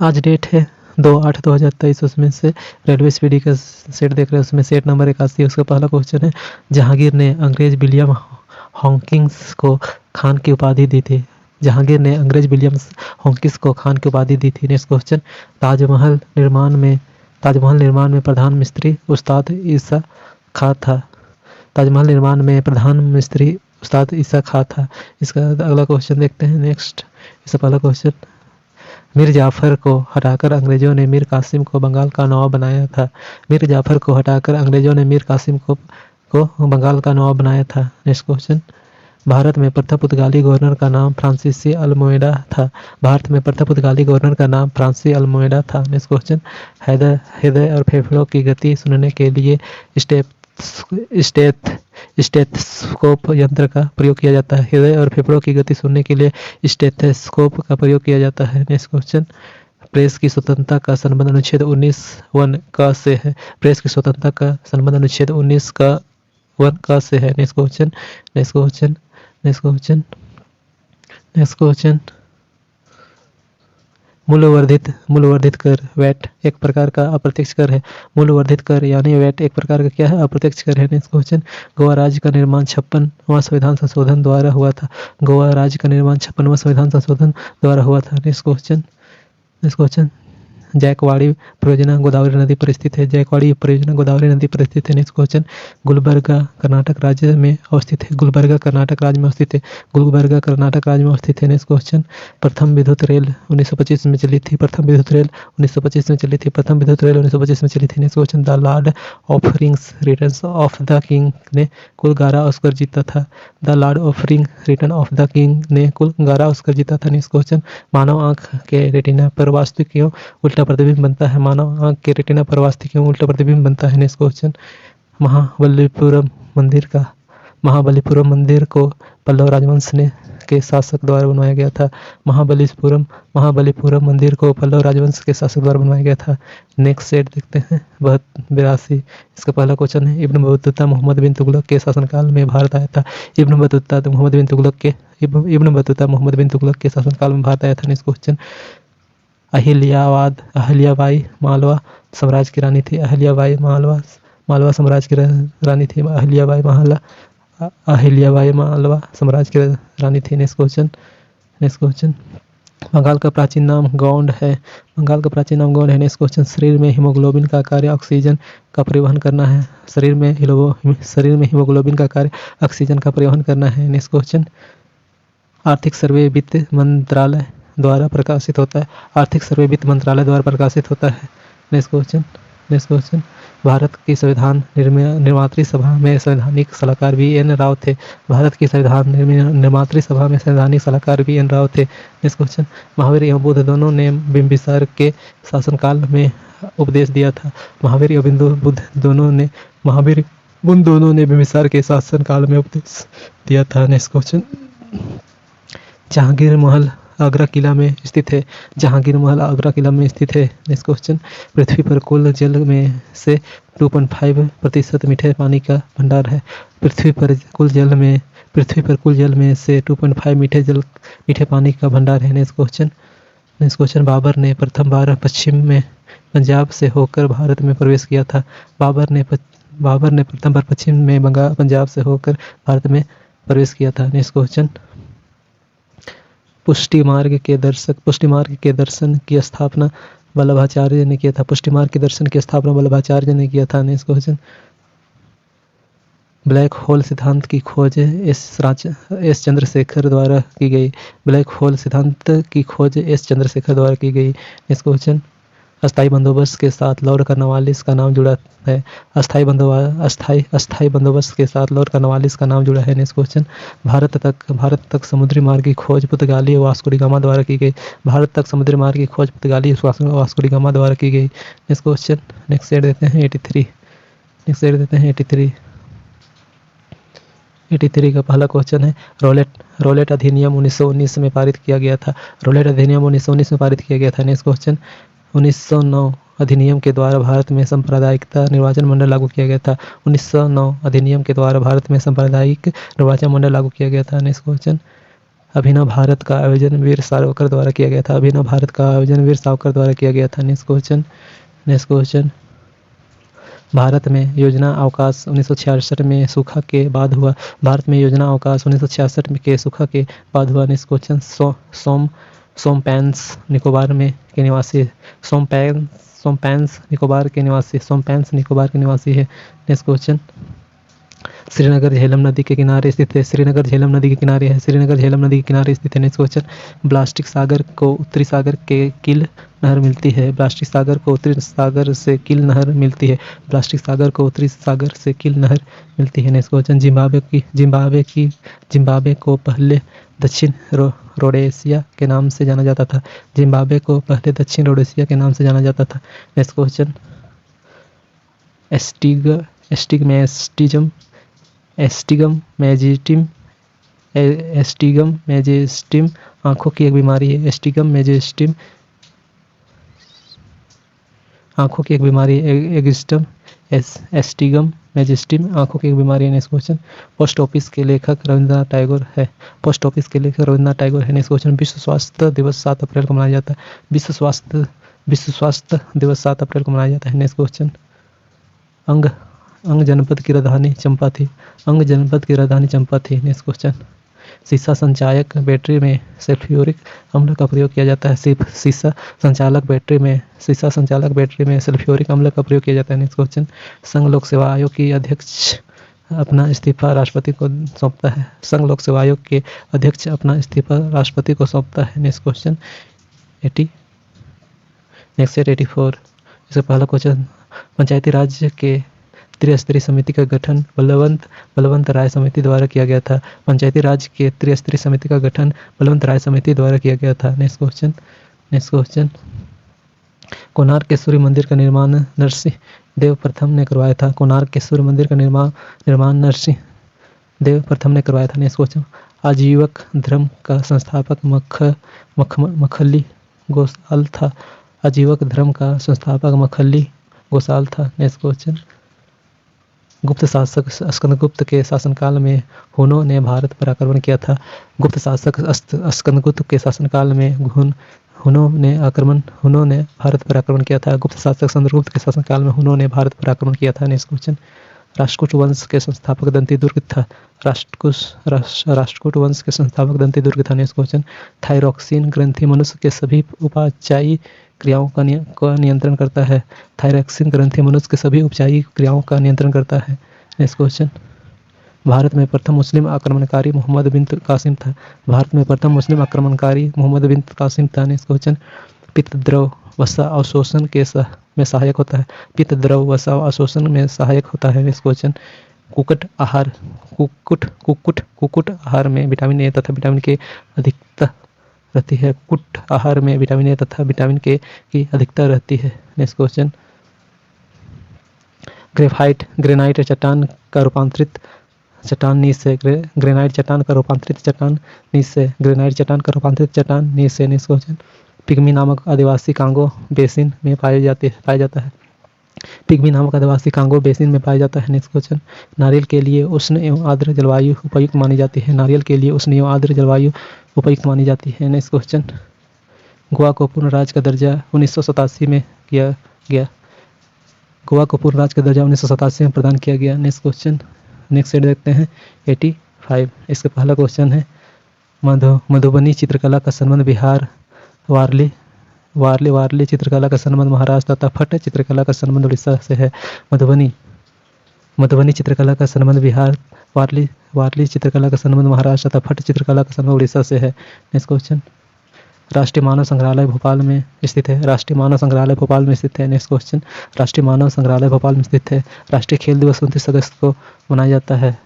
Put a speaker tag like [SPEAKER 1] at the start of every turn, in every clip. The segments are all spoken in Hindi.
[SPEAKER 1] आज डेट है 2/8/2023। उसमें से रेलवे स्पीडी का सेट देख रहे हैं, उसमें सेट नंबर 81। उसका पहला क्वेश्चन है, जहांगीर ने अंग्रेज विलियम हॉकिंस को खान की उपाधि दी थी। जहांगीर ने अंग्रेज विलियम हॉकिंस को खान की उपाधि दी थी। नेक्स्ट क्वेश्चन, ताजमहल निर्माण में प्रधान मिस्त्री उस्ताद ईसा खां था। ताजमहल निर्माण में प्रधान मिस्त्री उस्ताद ईसा खां था। इसका अगला क्वेश्चन देखते हैं। नेक्स्ट, इसका पहला क्वेश्चन, मीर जाफर को हटाकर अंग्रेजों ने मीर कासिम को बंगाल का नवाब बनाया था। मीर जाफर को हटाकर अंग्रेजों ने मीर कासिम को बंगाल का नवाब बनाया था। नेक्स्ट क्वेश्चन, भारत में प्रथम पुर्तगाली गवर्नर का नाम फ्रांसीसी अल्मोएडा था। भारत में प्रथम पुर्तगाली गवर्नर का नाम फ्रांसीसी अल्मोएडा था। नेक्स्ट क्वेश्चन, हृदय और फेफड़ों की गति सुनने के लिए स्टेथोस्कोप यंत्र का प्रयोग किया जाता है। हृदय और फेफड़ों की गति सुनने के लिए स्टेथोस्कोप का प्रयोग किया जाता है। नेक्स्ट क्वेश्चन, प्रेस की स्वतंत्रता का संबंध अनुच्छेद 19(1) क से है। प्रेस की स्वतंत्रता का संबंध अनुच्छेद 19(1) क से है। नेक्स्ट क्वेश्चन, नेक्स्ट क्वेश्चन, मूल्यवर्धित कर वैट एक प्रकार का अप्रत्यक्ष कर है। मूल्यवर्धित कर यानी वैट एक प्रकार का क्या है? अप्रत्यक्ष कर है। नेक्स्ट क्वेश्चन, गोवा राज्य का निर्माण 56वां संविधान संशोधन द्वारा हुआ था। गोवा राज्य का निर्माण 56वां संविधान संशोधन द्वारा हुआ था। नेक्स्ट क्वेश्चन, जायकवाड़ी परियोजना गोदावरी नदी पर स्थित है। जायकवाड़ी परियोजना गोदावरी नदी पर स्थित है। नेक्स्ट क्वेश्चन, गुलबर्गा कर्नाटक राज्य में अवस्थित है। गुलबर्गा कर्नाटक राज्य में अवस्थित है। गुलबर्गा कर्नाटक राज्य में अवस्थित है। नेक्स्ट क्वेश्चन, प्रथम विद्युत रेल 1925 में चली थी। प्रथम विद्युत रेल 1925 में चली थी। प्रथम विद्युत रेल 1925 में चली थी। Next question, the Lord of rings returns of the king ने कुल 11 ऑस्कर जीता था। The Lord of ring return of the king ने कुल 11 ऑस्कर जीता था। नेक्स्ट क्वेश्चन, मानव आंख के रेटिना पर वास्तविक क्यों उल्टा प्रतिबिंब बनता है? मानव आंख के रेटिना पर वास्तविक क्यों उल्टा प्रतिबिंब बनता है? नेक्स्ट क्वेश्चन, महाबलीपुरम मंदिर को पल्लव राजवंश के शासक द्वारा बनवाया गया था। महाबलीपुरम मंदिर को पल्लव राजवंश के शासक द्वारा बनवाया गया था। नेक्स्ट सेट देखते हैं 82। इसका पहला क्वेश्चन है, इब्न बतूता मोहम्मद बिन तुगलक के शासनकाल में भारत आया था। इब्न बतूता मोहम्मद बिन तुगलक के शासनकाल में भारत आया था। नेक्स्ट क्वेश्चन, अहिल्याबाई मालवा साम्राज्य की रानी थी। अहिल्याबाई मालवा साम्राज्य की रानी थी। अहिल्याबाई मालवा साम्राज्य की रानी थी। नेक्स्ट क्वेश्चन, बंगाल का प्राचीन नाम गौंड है। नेक्स्ट क्वेश्चन, शरीर में हीमोग्लोबिन का कार्य ऑक्सीजन का परिवहन करना है। शरीर में हीमोग्लोबिन का कार्य ऑक्सीजन का परिवहन करना है। नेक्स्ट क्वेश्चन, आर्थिक सर्वे वित्त मंत्रालय द्वारा प्रकाशित होता है। आर्थिक सर्वे वित्त मंत्रालय द्वारा प्रकाशित होता है। नेक्स्ट क्वेश्चन, भारत की संविधान निर्मात्री सभा में संवैधानिक सलाहकार VN राव थे। भारत की संविधान निर्मात्री सभा में संवैधानिक सलाहकार VN राव थे। नेक्स्ट क्वेश्चन, महावीर एवं बुद्ध दोनों ने बिंबिसार के शासनकाल में उपदेश दिया था। महावीर एवं बुद्ध दोनों ने बिंबिसार के शासनकाल में उपदेश दिया था। नेक्स्ट क्वेश्चन, जहांगीर महल आगरा किला में स्थित है। नेक्स्ट क्वेश्चन, पृथ्वी पर कुल जल में से 2.5% मीठे पानी का भंडार है। पृथ्वी पर कुल जल में से 2.5 मीठे पानी का भंडार है। नेक्स्ट क्वेश्चन, बाबर ने प्रथम बार पश्चिम में पंजाब से होकर भारत में प्रवेश किया था। बाबर ने प्रथम बार पश्चिम में पंजाब से होकर भारत में प्रवेश किया था। नेक्स्ट क्वेश्चन, पुष्टि मार्ग के दर्शन की स्थापना वल्लभाचार्य ने किया था। नेक्स्ट क्वेश्चन, ब्लैक होल सिद्धांत की खोज एस चंद्रशेखर द्वारा की गई। नेक्स्ट क्वेश्चन, अस्थायी बंदोबस्त के साथ लॉर्ड कॉर्नवालिस का नाम जुड़ा है। अस्थायी बंदोबस्त के साथ लॉर्ड कॉर्नवालिस का नाम जुड़ा है। नेक्स्ट क्वेश्चन, भारत तक समुद्री मार्ग की खोज पुर्तगाली वास्को डी गामा द्वारा की गई। नेक्स्ट क्वेश्चन, नेक्स्ट सेट देते हैं 83 का पहला क्वेश्चन है, रोलेट अधिनियम 1919 में पारित किया गया था। नेक्स्ट क्वेश्चन, 1909 अधिनियम के द्वारा भारत में सांप्रदायिकता निर्वाचन मंडल लागू किया गया था। नेक्स्ट क्वेश्चन, अभिनव भारत का आयोजन वीर सावरकर द्वारा किया गया था। अभिनव भारत का आयोजन वीर सावरकर द्वारा किया गया था। नेक्स्ट क्वेश्चन भारत में योजना अवकाश 1966 में सूखा के बाद हुआ। भारत में योजना अवकाश 1966 के सूखा के बाद हुआ। नेक्स्ट क्वेश्चन सोमपैन्स निकोबार में के निवासी सोमपैन्स निकोबार के निवासी है। नेक्स्ट क्वेश्चन श्रीनगर झेलम नदी के किनारे स्थित है। श्रीनगर झेलम नदी के किनारे स्थित है। नेक्स्ट क्वेश्चन ब्लास्टिक सागर को उत्तरी सागर के किल नहर मिलती है। ब्लास्टिक सागर को उत्तरी सागर से किल नहर मिलती है। नेक्स्ट क्वेश्चन जिम्बाब्वे को पहले दक्षिण रोडेशिया के नाम से जाना जाता था। नेक्स्ट क्वेश्चन एस्टिगम मैजेस्टिम आंखों की एक बीमारी है। एस्टिगम मैजेस्टिम आंखों की एक बीमारी है। एस्टिगम मैजेस्टिम आंखों की एक बीमारी है। नेक्स्ट क्वेश्चन पोस्ट ऑफिस के लेखक रविंद्रनाथ टैगोर है। नेक्स्ट क्वेश्चन विश्व स्वास्थ्य दिवस 7 अप्रैल को मनाया जाता है। विश्व स्वास्थ्य दिवस 7 अप्रैल को मनाया जाता है। नेक्स्ट क्वेश्चन अंग जनपद की राजधानी चंपा थी। नेक्स्ट क्वेश्चन शीशा संचायक बैटरी में सल्फ्यूरिक अम्ल का प्रयोग किया जाता है। शीशा संचालक बैटरी में सल्फ्यूरिक अम्ल का प्रयोग किया जाता है। नेक्स्ट क्वेश्चन संघ लोक सेवा आयोग की अध्यक्ष अपना इस्तीफा राष्ट्रपति को सौंपता है। Next question 84। इसका पहला क्वेश्चन पंचायती राज के त्रिस्तरीय समिति का गठन बलवंत राय समिति द्वारा किया गया था। नेक्स्ट क्वेश्चन कोणार्क के सूर्य मंदिर का निर्माण नरसिंह देव प्रथम ने करवाया था। नेक्स्ट क्वेश्चन आजीवक धर्म का संस्थापक मखल्ली गोसाल था। नेक्स्ट क्वेश्चन गुप्त शासक स्कंदगुप्त के शासनकाल में हुनों ने भारत पर आक्रमण किया था। स्कंदगुप्त के शासनकाल में हुनों ने भारत पर आक्रमण किया था। नेक्स्ट क्वेश्चन राष्ट्रकूट वंश के संस्थापक दंती दुर्ग था। नेक्स्ट क्वेश्चन थायरॉक्सिन ग्रंथि मनुष्य के सभी उपापचयी क्रियाओं का नियंत्रण करता है। नेक्स्ट क्वेश्चन भारत में प्रथम मुस्लिम आक्रमणकारी मोहम्मद बिन कासिम था। नेक्स्ट क्वेश्चन पित्तद्रव वसा अवशोषण में सहायक होता है। नेक्स्ट क्वेश्चन कुक्कुट आहार में विटामिन ए तथा विटामिन के अधिकता रहती है। नेक्स्ट क्वेश्चन ग्रेनाइट चट्टान का रूपांतरित चट्टान नीस है। नेक्स्ट क्वेश्चन पिग्मी नामक आदिवासी कांगो बेसिन में पाया जाता है। नेक्स्ट क्वेश्चन नारियल के लिए उष्ण एवं आर्द्र जलवायु उपयुक्त मानी जाती है। नेक्स्ट क्वेश्चन गोवा को पूर्ण राज्य का दर्जा 1987 में किया गया। प्रदान किया गया। नेक्स्ट क्वेश्चन देखते हैं 85। इसका पहला क्वेश्चन है मधुबनी चित्रकला का संबंध बिहार, वारली चित्रकला का संबंध महाराष्ट्र तथा फट चित्रकला का संबंध उड़ीसा से है। मधुबनी चित्रकला का संबंध बिहार, वारली चित्रकला का संबंध महाराष्ट्र तथा फट चित्रकला का संबंध उड़ीसा से है। नेक्स्ट क्वेश्चन राष्ट्रीय मानव संग्रहालय भोपाल में स्थित है। नेक्स्ट क्वेश्चन राष्ट्रीय मानव संग्रहालय भोपाल में स्थित है। राष्ट्रीय खेल दिवस 29 अगस्त को मनाया जाता है।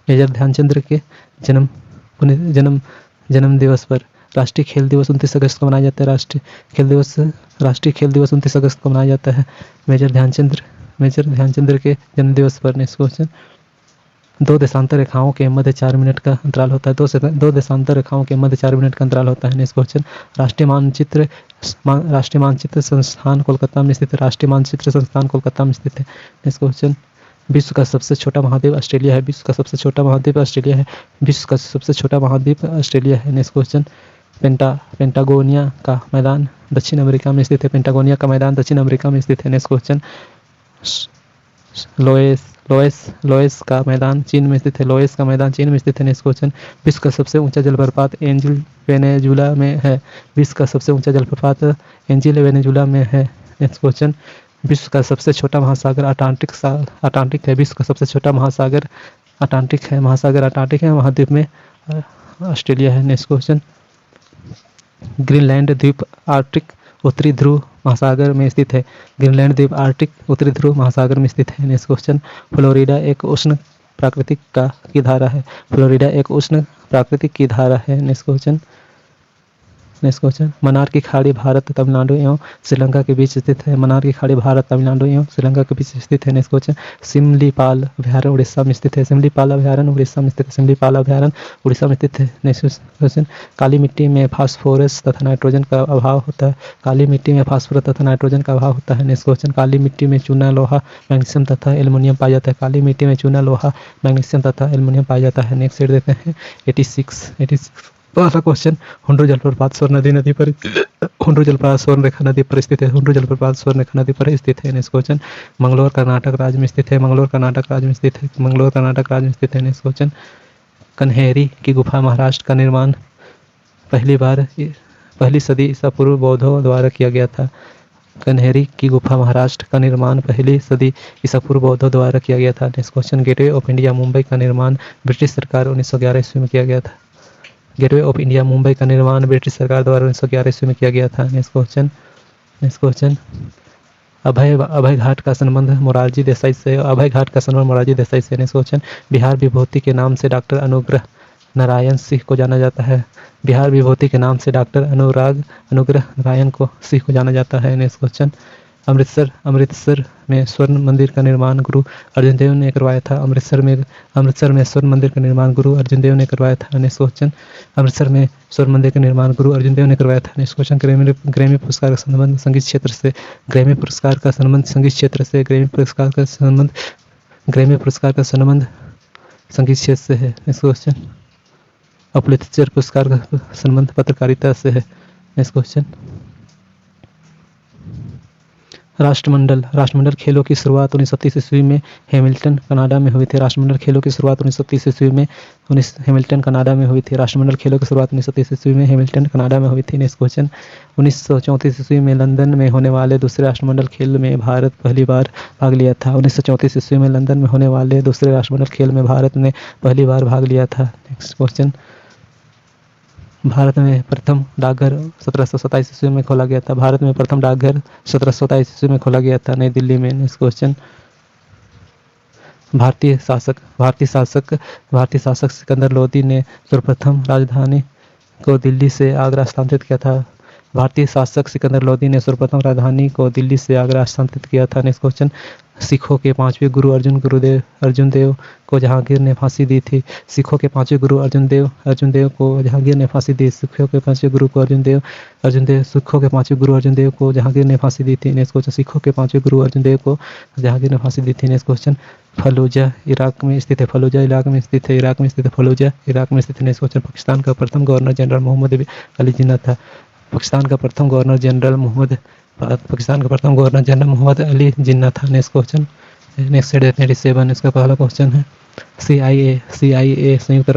[SPEAKER 1] मेजर ध्यानचंद के जन्म दिवस पर राष्ट्रीय खेल दिवस 29 अगस्त को मनाया जाता है। राष्ट्रीय खेल दिवस 29 अगस्त को मनाया जाता है मेजर ध्यानचंद के जन्म दिवस पर। नेक्स्ट क्वेश्चन दो देशांतर रेखाओं के मध्य 4 मिनट का अंतराल होता है। नेक्स्ट क्वेश्चन राष्ट्रीय मानचित्र संस्थान कोलकाता में स्थित है। नेक्स्ट क्वेश्चन विश्व का सबसे छोटा महाद्वीप ऑस्ट्रेलिया है। विश्व का सबसे छोटा महाद्वीप ऑस्ट्रेलिया है। विश्व का सबसे छोटा महाद्वीप ऑस्ट्रेलिया है। नेक्स्ट क्वेश्चन, पेंटागोनिया का मैदान दक्षिण अमेरिका में स्थित है। पेंटागोनिया का मैदान दक्षिण अमेरिका में स्थित है। नेक्स्ट क्वेश्चन, लोएस का मैदान चीन में स्थित है। लोएस का मैदान चीन में स्थित है। नेक्स्ट क्वेश्चन, विश्व का सबसे ऊंचा जलप्रपात एंजिल वेनेजुला में है। विश्व का सबसे ऊंचा जलप्रपात एंजिल वेनेजुला में है। नेक्स्ट क्वेश्चन, विश्व का सबसे छोटा महासागर अटलांटिक है। विश्व का सबसे छोटा महासागर अटलांटिक है। महासागर अटलांटिक है। महाद्वीप में ऑस्ट्रेलिया है। नेक्स्ट क्वेश्चन, ग्रीनलैंड द्वीप आर्कटिक उत्तरी ध्रुव महासागर में स्थित है। ग्रीनलैंड द्वीप आर्कटिक उत्तरी ध्रुव महासागर में स्थित है। नेक्स्ट क्वेश्चन, फ्लोरिडा एक उष्ण प्राकृतिक की धारा है। फ्लोरिडा एक उष्ण प्राकृतिक की धारा है। नेक्स्ट क्वेश्चन, मन्नार की खाड़ी भारत, तमिलनाडु एवं श्रीलंका के बीच स्थित है। मन्नार की खाड़ी भारत, तमिलनाडु एवं श्रीलंका के बीच स्थित है। नेक्स्ट क्वेश्चन, सिमलीपाल अभ्यारण्य उड़ीसा में स्थित है। सिमलीपाल अभ्यारण्य उड़ीसा में स्थित है। सिमलीपाल अभ्यारण्य उड़ीसा में स्थित है। नेक्स्ट क्वेश्चन, काली मिट्टी में फास्फोरस तथा नाइट्रोजन का अभाव होता है। काली मिट्टी में फास्फोरस तथा नाइट्रोजन का अभाव होता है। नेक्स्ट क्वेश्चन, काली मिट्टी में चूना, लोहा, मैग्नीशियम तथा एल्युमिनियम पाया जाता है। काली मिट्टी में चूना, लोहा, मैग्नीशियम तथा एल्युमिनियम पाया जाता है। नेक्स्ट सेट देते हैं 86 पहला क्वेश्चन, हुंडू जलप्रपात स्वर्ण नदी पर हुंडू जलप्रपात स्वर्ण रेखा नदी पर स्थित है। हुंडू जलप्रपात स्वर्ण रेखा नदी पर स्थित है। नेक्स्ट क्वेश्चन, मंगलोर कर्नाटक राज्य में स्थित है। मंगलोर कर्नाटक राज्य में स्थित है। मंगलोर कर्नाटक राज्य में स्थित है। नेक्स्ट क्वेश्चन, कन्हेरी की गुफा महाराष्ट्र का निर्माण पहली सदी ईसा पूर्व बौद्धों द्वारा किया गया था। कन्हेरी की गुफा महाराष्ट्र का निर्माण पहली सदी ईसा पूर्व बौद्धों द्वारा किया गया था। Next question, gateway of India Mumbai का निर्माण ब्रिटिश सरकार 1911 ईस्वी में किया गया था। गेटवे ऑफ इंडिया मुंबई का निर्माण ब्रिटिश सरकार द्वारा 1911 ईस्वी में किया गया था। नेक्स्ट क्वेश्चन, अभय घाट का संबंध मोरारजी देसाई से। नेक्स्ट क्वेश्चन, बिहार विभूति के नाम से डॉक्टर अनुग्रह नारायण सिंह को जाना जाता है। बिहार विभूति के नाम से डॉक्टर अनुग्रह नारायण सिंह को जाना जाता है। नेक्स्ट क्वेश्चन, अमृतसर में स्वर्ण मंदिर का निर्माण गुरु अर्जुन देव ने करवाया था। अमृतसर में स्वर्ण मंदिर का निर्माण गुरु अर्जुन देव ने करवाया था। नेक्स्ट क्वेश्चन, अमृतसर में स्वर्ण मंदिर का निर्माण गुरु अर्जुन देव ने करवाया था। नेक्स्ट क्वेश्चन, ग्रैमी पुरस्कार का संबंध संगीत क्षेत्र से। ग्रैमी पुरस्कार का संबंध संगीत क्षेत्र से। ग्रैमी पुरस्कार का संबंध संगीत क्षेत्र से है। नेक्स्ट क्वेश्चन, पुलित्जर पुरस्कार का संबंध पत्रकारिता से है। नेक्स्ट क्वेश्चन, राष्ट्रमंडल खेलों की शुरुआत 1930 ईस्वी में हैमिल्टन कनाडा में हुई थी। राष्ट्रमंडल खेलों की शुरुआत 1930 ईस्वी में हैमिल्टन कनाडा में हुई थी। राष्ट्रमंडल खेलों की शुरुआत 1930 ईस्वी में हैमिल्टन कनाडा में हुई थी। नेक्स्ट क्वेश्चन, 1934 ईस्वी में लंदन में होने वाले दूसरे राष्ट्रमंडल खेल में भारत पहली बार भाग लिया था। 1934 ईस्वी में लंदन में होने वाले दूसरे राष्ट्रमंडल खेल में भारत ने पहली बार भाग लिया था। नेक्स्ट क्वेश्चन, भारत में प्रथम डाकघर 1727 ईस्वी में खोला गया था। भारत में प्रथम डाकघर 1727 ईस्वी में खोला गया था, नई दिल्ली में। नेक्स्ट क्वेश्चन, भारतीय शासक सिकंदर लोदी ने सर्वप्रथम राजधानी को दिल्ली से आगरा स्थानांतरित किया था। भारतीय शासक सिकंदर लोदी ने सर्वप्रथम राजधानी को दिल्ली से आगरा स्थानांतरित किया था। नेक्स्ट क्वेश्चन, सिखों के पांचवें गुरु अर्जुन देव को जहांगीर ने फांसी दी थी। सिखों के पांचवें गुरु अर्जुन देव को जहांगीर ने फांसी दी। सिखों के पांचवें गुरु को सिखों के पांचवें गुरु अर्जुन देव को जहांगीर ने फांसी दी थी। नेक्स्ट क्वेश्चन, सिखों के पांचवें गुरु अर्जुन देव को जहांगीर ने फांसी दी थी। नेक्स्ट क्वेश्चन, फलूजा इराक में स्थित है। इराक में स्थित है। नेक्स्ट क्वेश्चन, पाकिस्तान का प्रथम गवर्नर जनरल मोहम्मद अली जिन्ना था। पाकिस्तान का प्रथम गवर्नर जनरल मोहम्मद अली जिन्ना था। नेक्स्ट क्वेश्चन, नेक्स्ट 87 इसका पहला क्वेश्चन है, CIA संयुक्त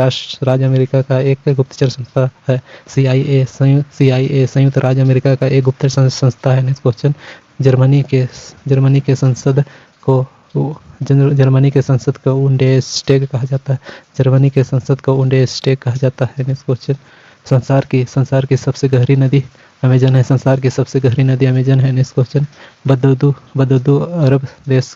[SPEAKER 1] राज्य अमेरिका का एक गुप्तचर संस्था है। CIA संयुक्त राज्य अमेरिका का एक गुप्तचर संस्था है। नेक्स्ट क्वेश्चन, जर्मनी के संसद को बुंडेस्टैग कहा जाता है। जर्मनी के संसद को बुंडेस्टैग कहा जाता है। नेक्स्ट क्वेश्चन, संसार की सबसे गहरी नदी अमेजन है। संसार की सबसे गहरी नदी अमेजन है। नेक्स्ट क्वेश्चन, बददू अरब देश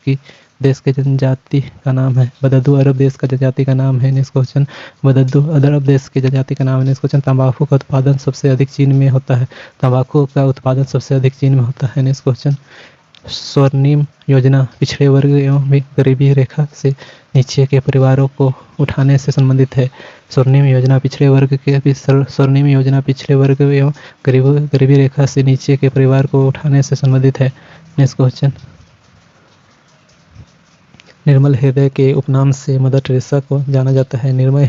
[SPEAKER 1] के जनजाति का नाम है। बददू अरब देश का जनजाति का नाम है। नेक्स्ट क्वेश्चन, बददू अरब देश के जनजाति का नाम है। नेक्स्ट क्वेश्चन, तंबाकू का उत्पादन सबसे अधिक चीन में होता है। नेक्स्ट क्वेश्चन, स्वर्णिम योजना पिछड़े वर्ग एवं गरीबी रेखा से नीचे के परिवारों को उठाने से संबंधित है। स्वर्णिम योजना पिछड़े वर्ग एवं गरीबी रेखा से नीचे के परिवार को उठाने से संबंधित है। नेक्स्ट क्वेश्चन, निर्मल हृदय के उपनाम से मदर टेरेसा को जाना जाता है। निर्मल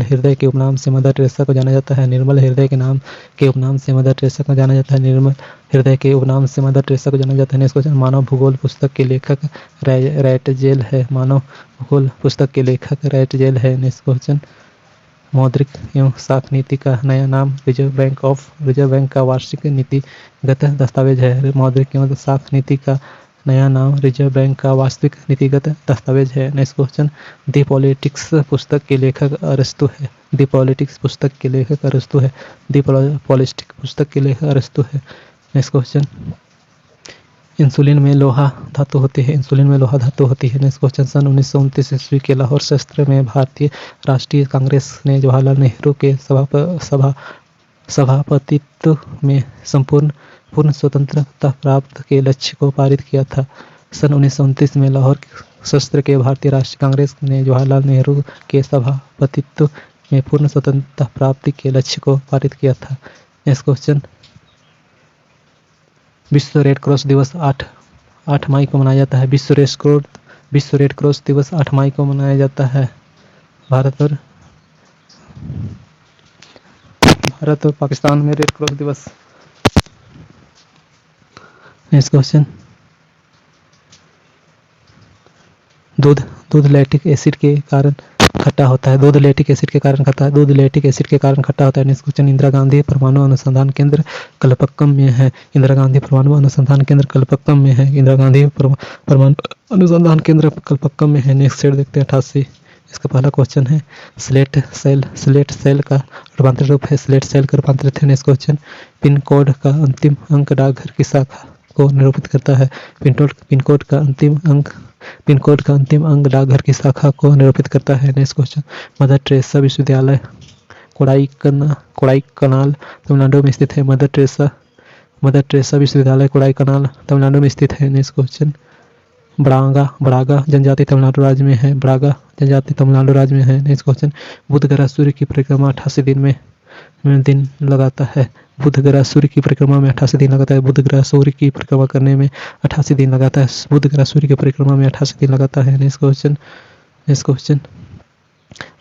[SPEAKER 1] हृदय के उपनाम से मदर टेरेसा को जाना जाता है। निर्मल हृदय के नाम के उपनाम से मदर टेरेसा को जाना जाता है। निर्मल हृदय के उपनाम से मदर टेरेसा को जाना जाता है। नेक्स्ट क्वेश्चन, मानव भूगोल पुस्तक के लेखक रैटजेल है। मानव भूगोल पुस्तक के लेखक रैटजेल है। नेक्स्ट क्वेश्चन, मौद्रिक एवं साख नीति का नया नाम रिजर्व बैंक का वार्षिक नीतिगत दस्तावेज है। मौद्रिक एवं साख नीति का नया नाम रिजर्व बैंक का वास्तविक नीतिगत दस्तावेज है। नेक्स्ट क्वेश्चन, दी पॉलिटिक्स पुस्तक के लेखक अरस्तु है। दी पॉलिटिक्स पुस्तक के लेखक अरस्तु है। दी पॉलिटिक्स पुस्तक के लेखक अरस्तु है। नेक्स्ट क्वेश्चन, इंसुलिन में लोहा धातु होती है। इंसुलिन में लोहा धातु होती है। नेक्स्ट क्वेश्चन, सन 1929 ईस्वी के लाहौर सत्र में भारतीय राष्ट्रीय कांग्रेस ने जवाहरलाल नेहरू के सभापतित्व में पूर्ण स्वतंत्रता प्राप्त के लक्ष्य को पारित किया था। सन 1929 में लाहौर सत्र के भारतीय राष्ट्रीय कांग्रेस ने जवाहरलाल नेहरू के सभापतित्व में पूर्ण स्वतंत्रता प्राप्ति के लक्ष्य को पारित किया था। नेक्स्ट क्वेश्चन, विश्व रेड क्रॉस दिवस 8 मई को मनाया जाता है। विश्व रेड क्रॉस दिवस 8 मई को मनाया जाता है। भारत और पाकिस्तान में रेड क्रॉस दिवस। नेक्स्ट क्वेश्चन, दूध लैक्टिक एसिड के कारण खट्टा होता है। दूध लैक्टिक एसिड के कारण खट्टा होता है। नेक्स्ट क्वेश्चन, इंदिरा गांधी परमाणु अनुसंधान केंद्र कलपक्कम में है। इंदिरा गांधी परमाणु अनुसंधान केंद्र कलपक्कम में है। इंदिरा गांधी परमाणु अनुसंधान केंद्र कलपक्कम में है। नेक्स्ट सेट देखते हैं 88। इसका पहला क्वेश्चन है, स्लेट सेल का रूपांतरित रूप है। स्लेट सेल का रूपांतरित है। नेक्स्ट क्वेश्चन, पिन कोड का अंतिम अंक डाकघर की शाखा को निरूपित करता है। पिन कोड का अंतिम अंक डाकघर की शाखा को निरूपित करता है। नेक्स्ट क्वेश्चन, मदर टेरेसा विश्वविद्यालय कोडाईकनाल तमिलनाडु में स्थित है। मदर टेरेसा विश्वविद्यालय कोडाईकनाल तमिलनाडु में स्थित है। नेक्स्ट क्वेश्चन, ब्रागा जनजाति तमिलनाडु राज्य में है। नेक्स्ट क्वेश्चन, बुध ग्रह सूर्य की परिक्रमा 88 दिन लगाता है। बुध ग्रह सूर्य की परिक्रमा में 88 दिन लगाता है। बुध ग्रह सूर्य की परिक्रमा करने में 88 दिन लगाता है। बुध ग्रह सूर्य की परिक्रमा में 88 दिन लगाता है। नेक्स्ट क्वेश्चन,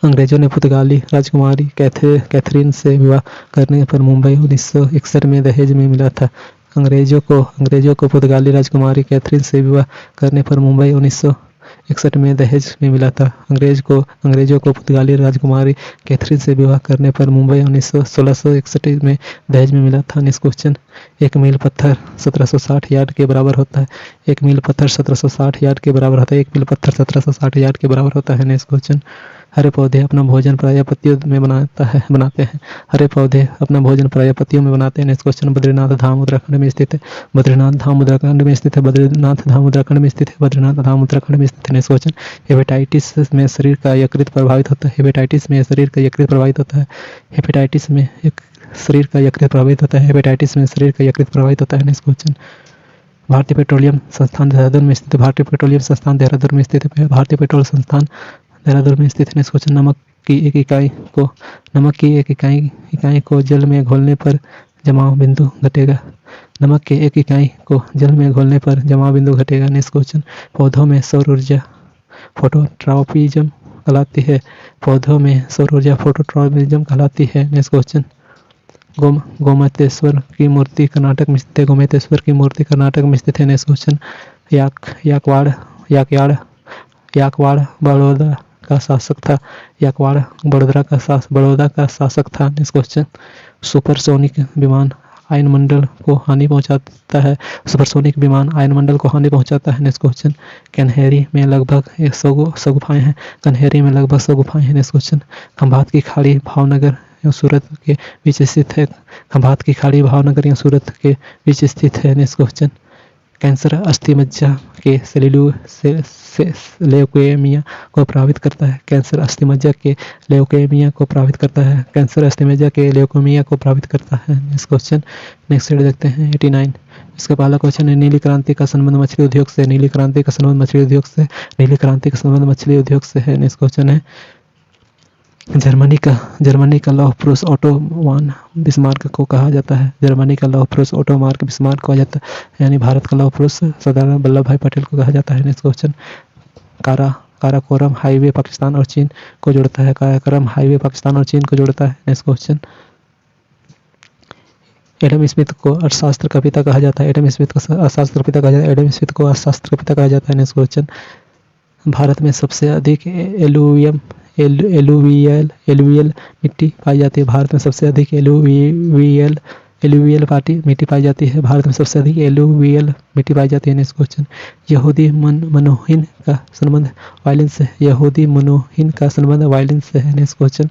[SPEAKER 1] अंग्रेजों ने पुर्तगाली राजकुमारी कैथरीन से विवाह करने पर मुंबई 1961 में दहेज में मिला था। अंग्रेजों को पुर्तगाली राजकुमारी कैथरीन से विवाह करने पर मुंबई 1961 में दहेज में मिला था। अंग्रेजों को पुर्तगाली राजकुमारी कैथरीन से विवाह करने पर मुंबई 1661 में दहेज में मिला था। नेक्स्ट क्वेश्चन, एक मील पत्थर 1760 यार्ड के बराबर होता है। एक मील पत्थर 1760 यार्ड के बराबर होता है। नेक्स्ट क्वेश्चन, हरे पौधे अपना भोजन पर्यायपत्तियों में बनाते हैं। नेक्स्ट क्वेश्चन, बद्रीनाथ धाम उत्तराखंड में स्थित है। बद्रीनाथ धाम उत्तराखंड में स्थित है। नेक्स्ट क्वेश्चन, हेपेटाइटिस में शरीर का यकृत प्रभावित होता है। हेपेटाइटिस में शरीर का यकृत प्रभावित होता है। नेक्स्ट क्वेश्चन, भारतीय पेट्रोलियम संस्थान देहरादून में स्थित है। भारतीय पेट्रोल संस्थान देहरादून में स्थित है। नेक्स्ट क्वेश्चन, नमक की एक इकाई को जल में घोलने पर जमाव बिंदु घटेगा। नेक्स्ट क्वेश्चन, पौधों में सौर ऊर्जा फोटोट्रॉपिज्म कहलाती है। नेक्स्ट क्वेश्चन, गोमतेश्वर की मूर्ति कर्नाटक में स्थित है। नेक्स्ट क्वेश्चन, याकवाड़ बड़ौदा का शासक था। नेक्स्ट क्वेश्चन, सुपरसोनिक विमान आयनमंडल को हानि पहुंचाता है। नेक्स्ट क्वेश्चन, कन्हेरी में लगभग 100 गुफाएं हैं। नेक्स्ट क्वेश्चन, खंभात की खाड़ी भावनगर या सूरत के बीच स्थित है। नेक्स्ट क्वेश्चन, कैंसर अस्थि मज्जा के ल्यूकेमिया को प्रभावित करता है। नेक्स्ट क्वेश्चन, नेक्स्ट देखते हैं 89। इसका पहला क्वेश्चन है, नीली क्रांति का संबंध मछली उद्योग से है। नेक्स्ट क्वेश्चन है, जर्मनी का लौह पुरुष ओटो वान बिस्मार्क को कहा जाता है। यानी भारत का लौह पुरुष सरदार वल्लभ भाई पटेल को कहा जाता है। Next question, Karakoram highway Pakistan और चीन को जोड़ता है। काराकोरम हाईवे पाकिस्तान और चीन को जोड़ता है। नेक्स्ट क्वेश्चन, एडम स्मिथ को अर्थशास्त्र का पिता कहा जाता है। एडम स्मिथ को अर्थशास्त्र का पिता कहा जाता है। एडम स्मिथ को अर्थशास्त्र का पिता कहा जाता है। नेक्स्ट क्वेश्चन, भारत में सबसे अधिक एलुवियल मिट्टी पाई जाती है। भारत में सबसे अधिक एलुवियल मिट्टी पाई जाती है। भारत में सबसे अधिक एलुवियल मिट्टी पाई जाती है। नेक्स्ट क्वेश्चन, यहूदी मनोहीन का संबंध वायलेंस से। यहूदी मनोहीन का संबंध वायलेंस से है। नेक्स्ट क्वेश्चन,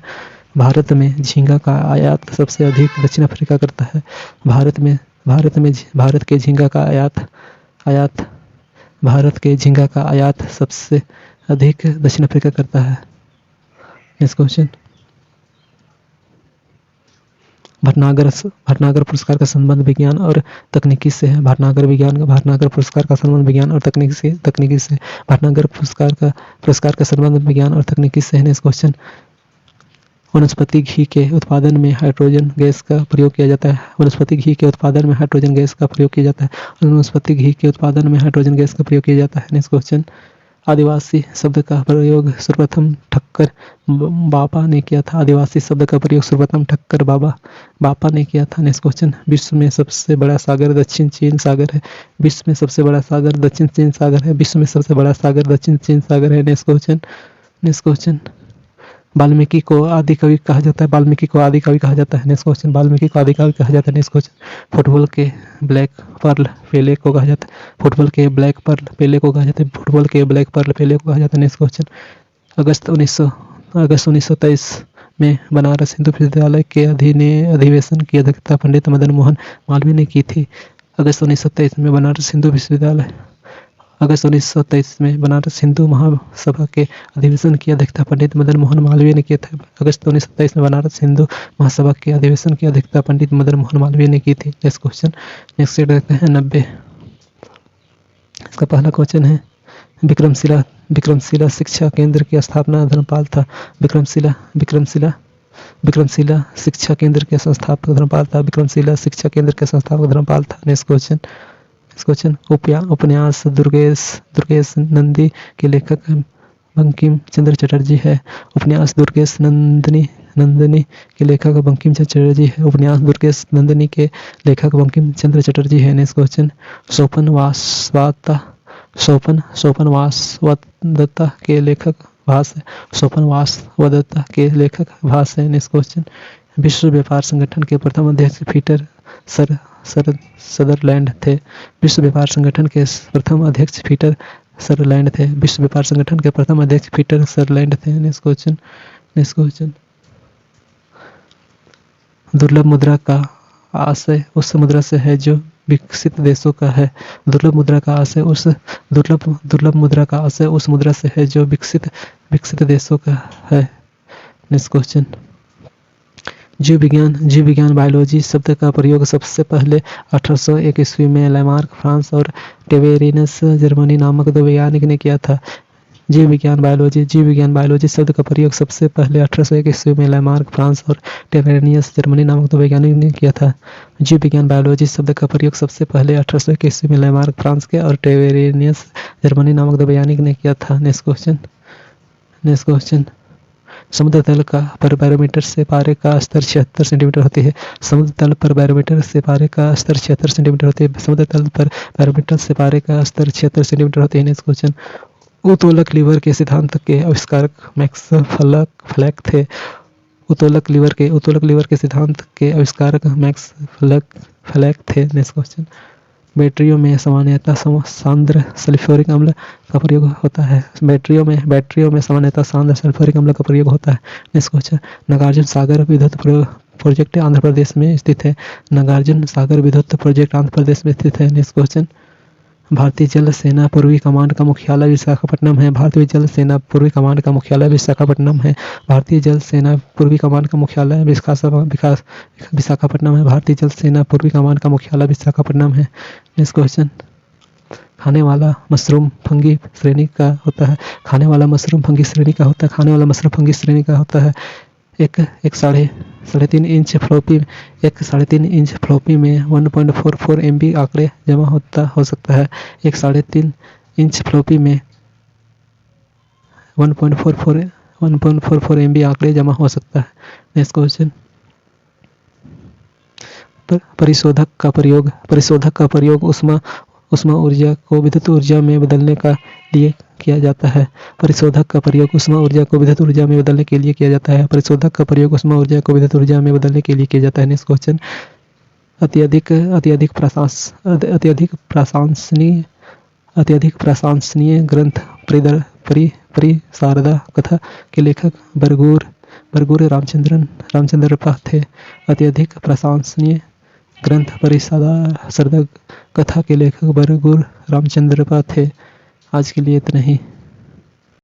[SPEAKER 1] भारत में झींगा का आयात सबसे अधिक दक्षिण अफ्रीका करता है। भारत के झींगा का आयात सबसे अधिक दक्षिण अफ्रीका करता है। नेक्स्ट क्वेश्चन, भटनागर पुरस्कार का संबंध विज्ञान और तकनीकी से है। भटनागर पुरस्कार का संबंध विज्ञान और तकनीकी से। भटनागर पुरस्कार का संबंध विज्ञान और तकनीकी से है। नेक्स्ट क्वेश्चन, वनस्पति घी के उत्पादन में हाइड्रोजन गैस का प्रयोग किया जाता है। वनस्पति घी के उत्पादन में हाइड्रोजन गैस का प्रयोग किया जाता है। वनस्पति घी के उत्पादन में हाइड्रोजन गैस का प्रयोग किया जाता है। नेक्स्ट क्वेश्चन, आदिवासी शब्द का प्रयोग सर्वप्रथम ठक्कर बापा ने किया था। आदिवासी शब्द का प्रयोग सर्वप्रथम ठक्कर बापा ने किया था। नेक्स्ट क्वेश्चन, विश्व में सबसे बड़ा सागर दक्षिण चीन सागर है। विश्व में सबसे बड़ा सागर दक्षिण चीन सागर है। विश्व में सबसे बड़ा सागर दक्षिण चीन सागर है। नेक्स्ट क्वेश्चन, वाल्मीकि को आदि कवि कहा जाता है। वाल्मीकि को आदि कवि कहा जाता है। नेक्स्ट क्वेश्चन, वाल्मीकि को आदि कवि कहा जाता है। नेक्स्ट क्वेश्चन, फुटबॉल के ब्लैक पर्ल पेले को कहा जाता है। फुटबॉल के ब्लैक पर्ल पेले को कहा जाता है। फुटबॉल के ब्लैक पर्ल पेले को कहा जाता है। नेक्स्ट क्वेश्चन, अगस्त 1923 में बनारस हिंदू विश्वविद्यालय के अधिवेशन की अध्यक्षता पंडित मदन मोहन मालवीय ने की थी। अगस्त 1923 में बनारस हिंदू महासभा के अधिवेशन की अध्यक्षता पंडित मदन मोहन मालवीय ने किया था। अगस्त 1927 में बनारस हिंदू महासभा के अधिवेशन की अध्यक्षता पंडित मदन मोहन मालवीय ने की थी। नेक्स्ट क्वेश्चन, नेक्स्ट देखते हैं 90। इसका पहला क्वेश्चन है, विक्रमशिला शिक्षा केंद्र की स्थापना धर्मपाल था। विक्रमशिला शिक्षा केंद्र के संस्थापक धर्मपाल था। विक्रमशिला शिक्षा केंद्र के संस्थापक धर्मपाल था। नेक्स्ट क्वेश्चन, उपन्यास दुर्गेश नंदी के लेखक बंकिम चंद्र चटर्जी है। उपन्यास दुर्गेश नंदिनी के लेखक बंकिम चंद्र चटर्जी है। उपन्यास दुर्गेश नंदिनी के लेखक बंकिम चंद्र चटर्जी है। नेक्स्ट क्वेश्चन, सोपन वासवदत्ता के लेखक भास है। सोपन वासवदत्ता के लेखक भास है। नेक्स्ट क्वेश्चन, विश्व व्यापार संगठन के प्रथम अध्यक्ष पीटर सदरलैंड थे। विश्व व्यापार संगठन के प्रथम अध्यक्ष पीटर सदरलैंड थे। विश्व व्यापार संगठन के प्रथम अध्यक्ष पीटर सदरलैंड थे। नेक्स्ट क्वेश्चन, दुर्लभ मुद्रा का आशय उस मुद्रा से है जो विकसित देशों का है। दुर्लभ मुद्रा का आशय उस मुद्रा से है जो विकसित देशों का है। नेक्स्ट क्वेश्चन, जीव विज्ञान बायोलॉजी शब्द का प्रयोग सबसे पहले 1801 ईस्वी में लैमार्क फ्रांस और टेवेरिनस जर्मनी नामक दो वैज्ञानिक ने किया था। जीव विज्ञान बायोलॉजी शब्द का प्रयोग सबसे पहले 1801 ईस्वी में लैमार्क फ्रांस और टेवेरिनियस जर्मनी नामक दो वैज्ञानिक ने किया था। जीव विज्ञान बायोलॉजी शब्द का प्रयोग सबसे पहले 1801 ईस्वी में लैमार्क फ्रांस के और टेवेरिनियस जर्मनी नामक दो वैज्ञानिक ने किया था। नेक्स्ट क्वेश्चन, समुद्र तल पर बैरोमीटर से पारे का स्तर 76 सेंटीमीटर होती है। समुद्र तल पर बैरोमीटर से पारे का स्तर 76 सेंटीमीटर होती है। समुद्र तल पर बैरोमीटर से पारे का स्तर 76 सेंटीमीटर होती है। नेक्स्ट क्वेश्चन, उत्तोलक लीवर के सिद्धांत के आविष्कारक मैक्स फ्लैक थे। उत्तोलक लीवर के सिद्धांत के आविष्कारक मैक्स फ्लैक थे। नेक्स्ट क्वेश्चन, बैटरियों में सामान्यतः सांद्र सल्फ्यूरिक अम्ल का प्रयोग होता है। बैटरियों में सामान्यतः सांद्र सल्फ्यूरिक अम्ल का प्रयोग होता है। नेक्स्ट क्वेश्चन, नागार्जुन सागर विद्युत प्रोजेक्ट आंध्र प्रदेश में स्थित है। नागार्जुन सागर विद्युत प्रोजेक्ट आंध्र प्रदेश में स्थित है। नेक्स्ट क्वेश्चन, भारतीय जल सेना पूर्वी कमांड का मुख्यालय विशाखापट्टनम है। भारतीय जल सेना पूर्वी कमांड का मुख्यालय विशाखापट्टनम है। भारतीय जल सेना पूर्वी कमांड का मुख्यालय विशाखापट्टनम है। भारतीय जल सेना पूर्वी कमांड का मुख्यालय विशाखापट्टनम है। नेक्स्ट क्वेश्चन, खाने वाला मशरूम फंगी श्रेणी का होता है। खाने वाला मशरूम फंगी श्रेणी का होता है। एक साढ़े तीन इंच फ्लॉपी में 1.44 MB आंकड़े जमा हो सकता है। एक 3.5 इंच फ्लॉपी में 1.44 MB आंकड़े जमा हो सकता है। नेक्स्ट क्वेश्चन, परिशोधक का प्रयोग उष्मा ऊर्जा को विद्युत ऊर्जा में बदलने का लिए किया जाता है। परिशोधक का प्रयोग उष्मा ऊर्जा को विद्युत ऊर्जा में बदलने के लिए किया जाता है। परिशोधक का प्रयोग उष्मा ऊर्जा को विद्युत ऊर्जा में बदलने के लिए किया जाता है। नेक्स्ट क्वेश्चन, अत्यधिक प्रशंसनीय ग्रंथ परिशारदा कथा के लेखक बरगुर रामचंद्रप्पा थे। अत्यधिक प्रशंसनीय ग्रंथ परिशारदा कथा के लेखक बरगुर रामचंद्रप्पा थे। आज के लिए इतना ही।